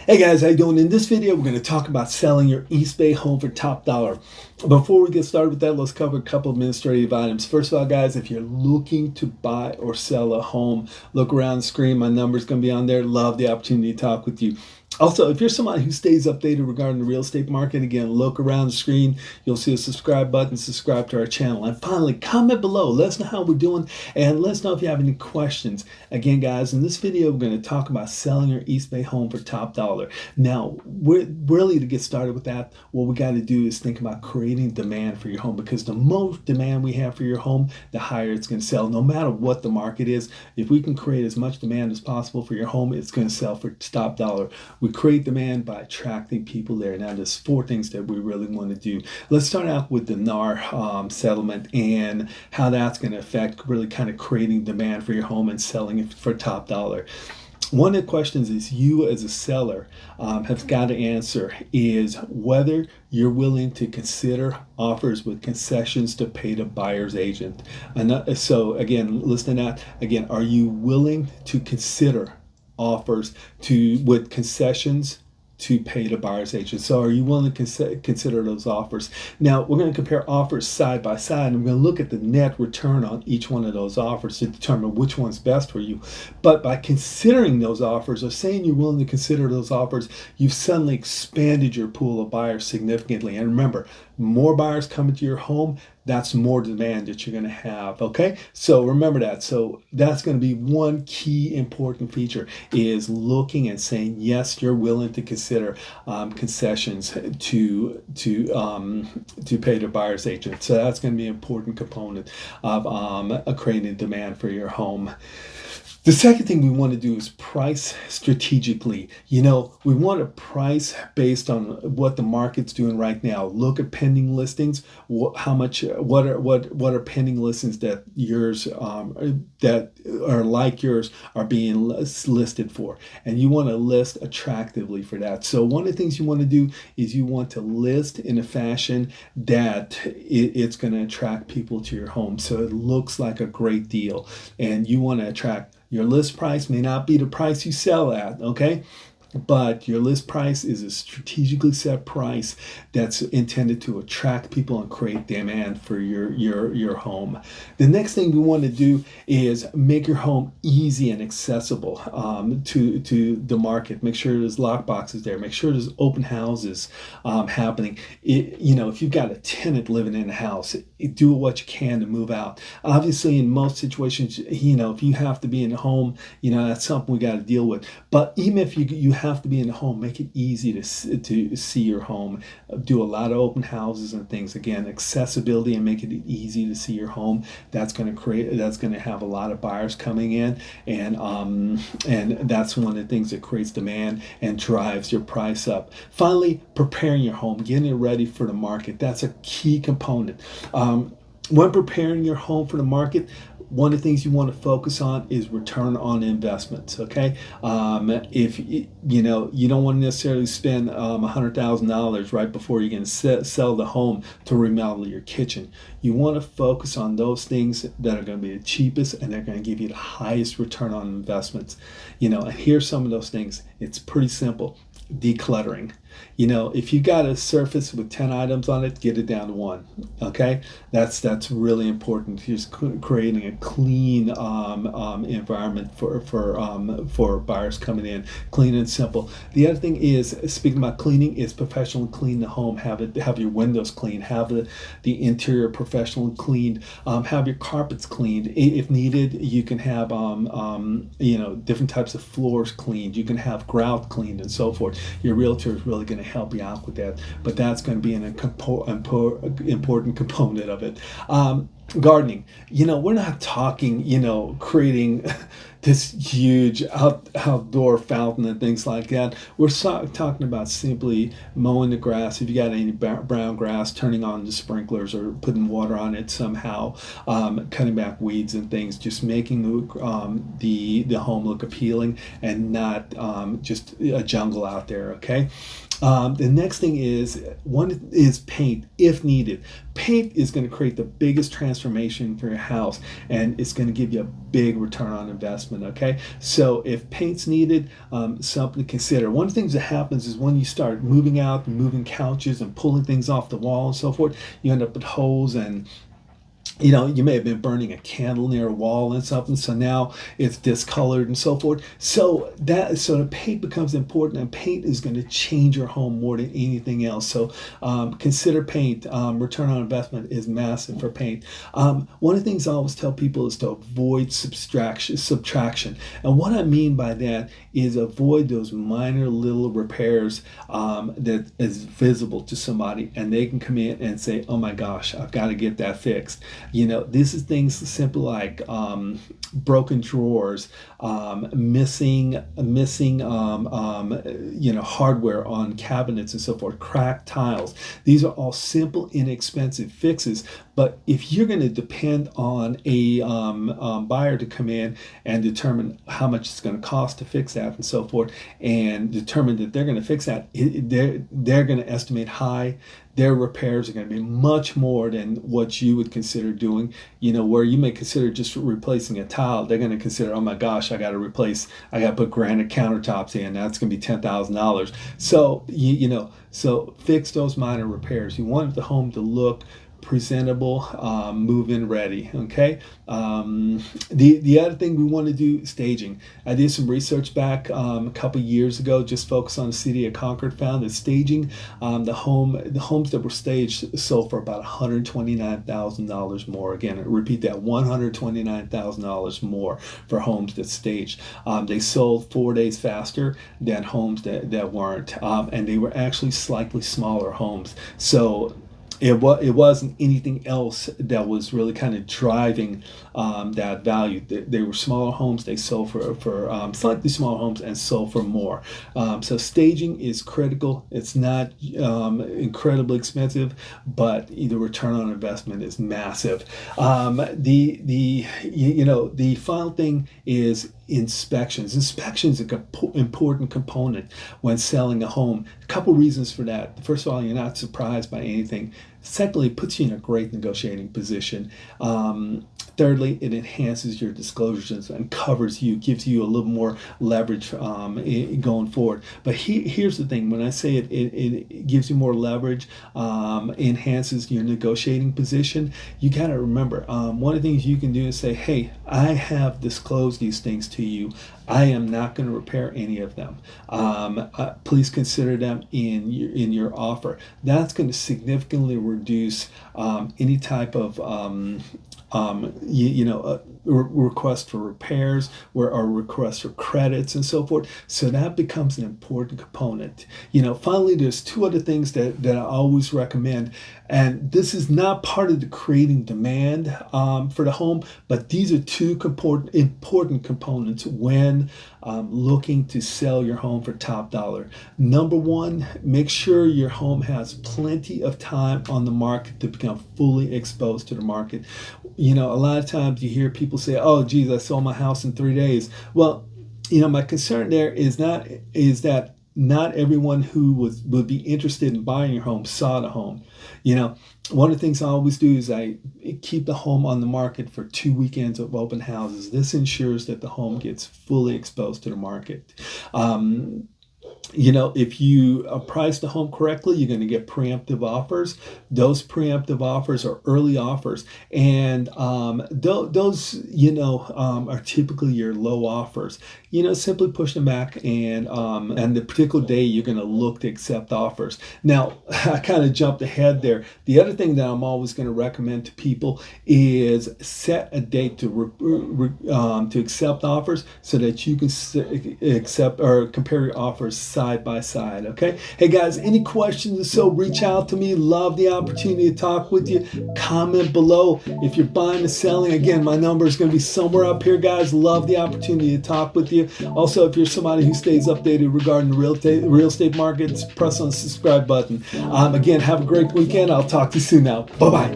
Hey guys, how you doing? In this video, we're going to talk about selling your East Bay home for top dollar. Before we get started with that, let's cover a couple of administrative items. First of all, guys, if you're looking to buy or sell a home, look around the screen. My number is going to be on there. Love the opportunity to talk with you. Also, if you're somebody who stays updated regarding the real estate market, again, look around the screen. You'll see a subscribe button, subscribe to our channel. And finally, comment below. Let us know how we're doing, and let us know if you have any questions. Again, guys, in this video, we're going to talk about selling your East Bay home for top dollar. Now, really to get started with that, what we got to do is think about creating demand for your home, because the more demand we have for your home, the higher it's going to sell. No matter what the market is, if we can create as much demand as possible for your home, it's going to sell for top dollar. We create demand by attracting people there. Now, there's 4 things that we really want to do. Let's start out with the NAR settlement and how that's going to affect really kind of creating demand for your home and selling it for top dollar. One of the questions is you as a seller have got to answer is whether you're willing to consider offers with concessions to pay the buyer's agent. And so again, listen to that. Again, are you willing to consider offers with concessions to pay the buyer's agent? So are you willing to consider those offers? Now, we're going to compare offers side by side, and we're going to look at the net return on each one of those offers to determine which one's best for you. But by considering those offers, or saying you're willing to consider those offers, you've suddenly expanded your pool of buyers significantly. And remember, more buyers coming to your home, that's more demand that you're going to have. Okay, so remember that. So that's going to be one key important feature, is looking and saying yes, you're willing to consider concessions to pay the buyer's agent. So that's going to be an important component of creating demand for your home. The second thing we want to do is price strategically. You know, we want to price based on what the market's doing right now. Look at pending listings. What are pending listings that yours that are like yours are being listed for, and you want to list attractively for that. So one of the things you want to do is you want to list in a fashion that it's going to attract people to your home, so it looks like a great deal, and you want to attract. Your list price may not be the price you sell at, okay? But your list price is a strategically set price that's intended to attract people and create demand for your home. The next thing we want to do is make your home easy and accessible to the market. Make sure there's lock boxes there. Make sure there's open houses happening. If you've got a tenant living in the house, do what you can to move out. Obviously, in most situations, if you have to be in the home, that's something we got to deal with. But even if you have to be in the home, make it easy to see your home. Do a lot of open houses and things. Again, accessibility and make it easy to see your home. That's going to have a lot of buyers coming in, and that's one of the things that creates demand and drives your price up. Finally, preparing your home, getting it ready for the market. That's a key component. When preparing your home for the market, one of the things you want to focus on is return on investments. Okay, if you don't want to necessarily spend $100,000 right before you're going to sell the home to remodel your kitchen. You want to focus on those things that are going to be the cheapest and they're going to give you the highest return on investments. And here's some of those things. It's pretty simple. Decluttering. If you got a surface with 10 items on it, get it down to 1. Okay, that's really important. Just creating a clean environment for buyers coming in, clean and simple. The other thing is, speaking about cleaning, is professionally clean the home. Have your windows cleaned. Have the interior professionally cleaned. Have your carpets cleaned. If needed, you can have different types of floors cleaned. You can have grout cleaned and so forth. Your realtor is really going to help you out with that, but that's going to be an important component of it. Gardening. We're not talking, creating this huge outdoor fountain and things like that. We're talking about simply mowing the grass. If you got any brown grass, turning on the sprinklers or putting water on it somehow, cutting back weeds and things, just making the home look appealing and not just a jungle out there. Okay. The next thing is paint, if needed. Paint is going to create the biggest transformation for your house, and it's going to give you a big return on investment. investment. Okay, so if paint's needed, something to consider. One of the things that happens is when you start moving out and moving couches and pulling things off the wall and so forth, you end up with holes, and you may have been burning a candle near a wall and something, so now it's discolored and so forth. So the paint becomes important, and paint is going to change your home more than anything else. So consider paint. Return on investment is massive for paint. One of the things I always tell people is to avoid subtraction. And what I mean by that is avoid those minor little repairs that is visible to somebody, and they can come in and say, oh my gosh, I've got to get that fixed. This is things simple like broken drawers, missing hardware on cabinets and so forth, cracked tiles. These are all simple, inexpensive fixes. But if you're going to depend on a buyer to come in and determine how much it's going to cost to fix that and so forth, and determine that they're going to fix that, they're going to estimate high. Their repairs are going to be much more than what you would consider doing. Where you may consider just replacing a tile, they're going to consider, oh my gosh, I got to put granite countertops in. That's going to be $10,000. So so fix those minor repairs. You want the home to look presentable, move-in ready. Okay. The other thing we want to do, staging. I did some research back a couple years ago, just focused on the city of Concord. Found that staging, the homes that were staged sold for about $129,000 more. Again, I repeat that, $129,000 more for homes that staged. They sold 4 days faster than homes that weren't, and they were actually slightly smaller homes. So it wasn't anything else that was really kind of driving that value. They were smaller homes. They sold for slightly smaller homes and sold for more. So staging is critical. It's not incredibly expensive, but the return on investment is massive. The final thing is inspections. Inspections is an important component when selling a home. A couple reasons for that. First of all, you're not surprised by anything. Secondly, it puts you in a great negotiating position. Thirdly, it enhances your disclosures and covers you, gives you a little more leverage going forward. But here's the thing: when I say it gives you more leverage, enhances your negotiating position, you got to remember, one of the things you can do is say, hey, I have disclosed these things to you. I am not going to repair any of them. Please consider them in your offer. That's going to significantly reduce any type of request for repairs or request for credits and so forth. So that becomes an important component. Finally, there's two other things that I always recommend, and this is not part of the creating demand for the home, but these are two important components when looking to sell your home for top dollar. Number one, make sure your home has plenty of time on the market to become fully exposed to the market. A lot of times you hear people say, oh geez, I sold my house in 3 days. Well, my concern there is that not everyone who would be interested in buying your home saw the home. One of the things I always do is I keep the home on the market for 2 weekends of open houses. This ensures that the home gets fully exposed to the market. If you price the home correctly, you're going to get preemptive offers. Those preemptive offers are early offers, and those are typically your low offers. Simply push them back, and the particular day you're going to look to accept offers. Now, I kind of jumped ahead there. The other thing that I'm always going to recommend to people is set a date to accept offers, so that you can accept or compare your offers side by side. Okay. Hey guys, any questions? So reach out to me. Love the opportunity to talk with you. Comment below if you're buying or selling. Again, my number is going to be somewhere up here, guys. Love the opportunity to talk with you. Also, if you're somebody who stays updated regarding the real estate markets, press on the subscribe button. Again, have a great weekend. I'll talk to you soon now. Bye-bye.